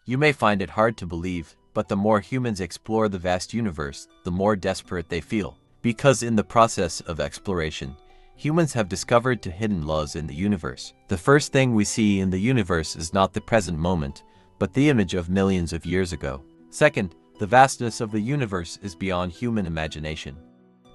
You may find it hard to believe, but the more humans explore the vast universe, the more desperate they feel. Because in the process of exploration, humans have discovered hidden laws in the universe. The first thing we see in the universe is not the present moment, but the image of millions of years ago. Second, the vastness of the universe is beyond human imagination.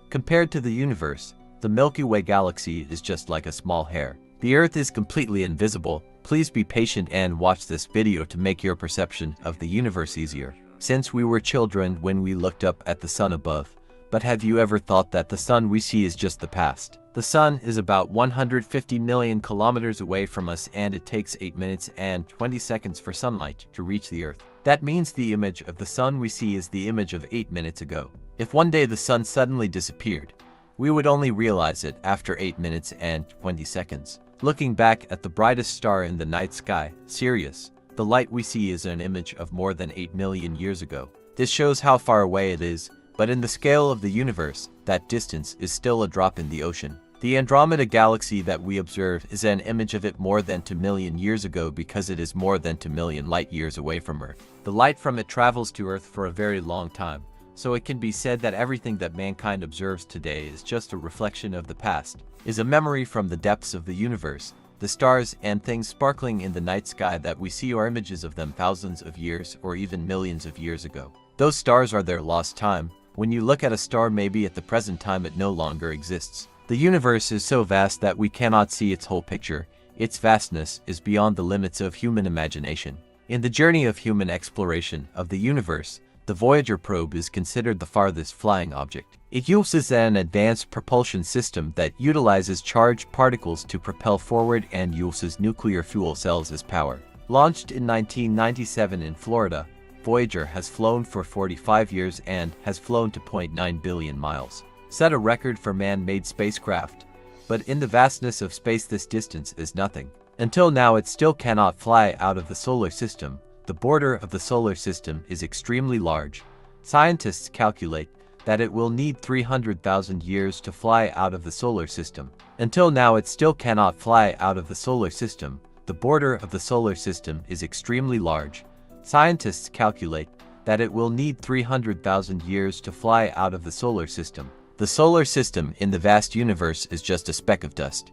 Compared to the universe, the Milky Way galaxy is just like a small hair. The Earth is completely invisible. Please be patient and watch this video to make your perception of the universe easier. Since we were children when we looked up at the sun above, but have you ever thought that the sun we see is just the past? The sun is about 150 million kilometers away from us, and it takes 8 minutes and 20 seconds for sunlight to reach the Earth. That means the image of the sun we see is the image of 8 minutes ago. If one day the sun suddenly disappeared, we would only realize it after 8 minutes and 20 seconds. Looking back at the brightest star in the night sky, Sirius, the light we see is an image of more than 8 million years ago. This shows how far away it is, but in the scale of the universe, that distance is still a drop in the ocean. The Andromeda galaxy that we observe is an image of it more than 2 million years ago because it is more than 2 million light years away from Earth. The light from it travels to Earth for a very long time, so it can be said that everything that mankind observes today is just a reflection of the past, is a memory from the depths of the universe. The stars and things sparkling in the night sky that we see are images of them thousands of years or even millions of years ago. Those stars are their lost time. When you look at a star, maybe at the present time it no longer exists. The universe is so vast that we cannot see its whole picture. Its vastness is beyond the limits of human imagination. In the journey of human exploration of the universe, the Voyager probe is considered the farthest flying object. It uses an advanced propulsion system that utilizes charged particles to propel forward and uses nuclear fuel cells as power. Launched in 1997 in Florida, Voyager has flown for 45 years and has flown to 0.9 billion miles. Set a record for man-made spacecraft, but in the vastness of space this distance is nothing. Until now it still cannot fly out of the solar system. The border of the solar system is extremely large. Scientists calculate that it will need 300,000 years to fly out of the solar system. Until now it still cannot fly out of the solar system. The border of the solar system is extremely large. Scientists calculate that it will need 300,000 years to fly out of the solar system. The solar system in the vast universe is just a speck of dust.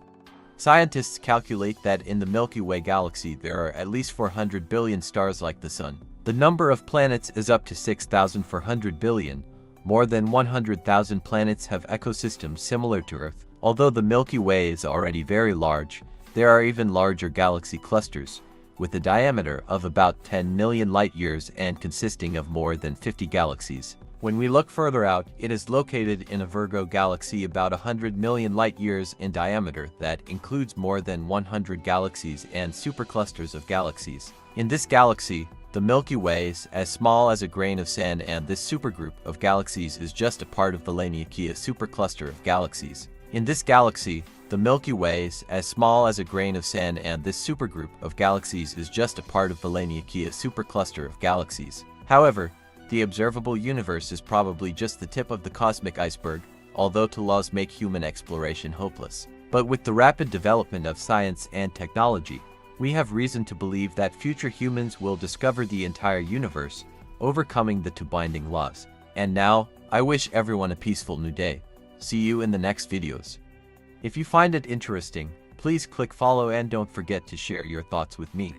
Scientists calculate that in the Milky Way galaxy there are at least 400 billion stars like the Sun. The number of planets is up to 6,400 billion. More than 100,000 planets have ecosystems similar to Earth. Although the Milky Way is already very large, there are even larger galaxy clusters, with a diameter of about 10 million light-years and consisting of more than 50 galaxies. When we look further out, it is located in a Virgo galaxy about 100 million light-years in diameter that includes more than 100 galaxies and superclusters of galaxies. In this galaxy, the Milky Way is as small as a grain of sand, and this supergroup of galaxies is just a part of the Laniakea supercluster of galaxies. In this galaxy, the Milky Way is as small as a grain of sand, and this supergroup of galaxies is just a part of the Laniakea supercluster of galaxies. However, the observable universe is probably just the tip of the cosmic iceberg, although two laws make human exploration hopeless. But with the rapid development of science and technology, we have reason to believe that future humans will discover the entire universe, overcoming the two binding laws. And now, I wish everyone a peaceful new day. See you in the next videos. If you find it interesting, please click follow and don't forget to share your thoughts with me.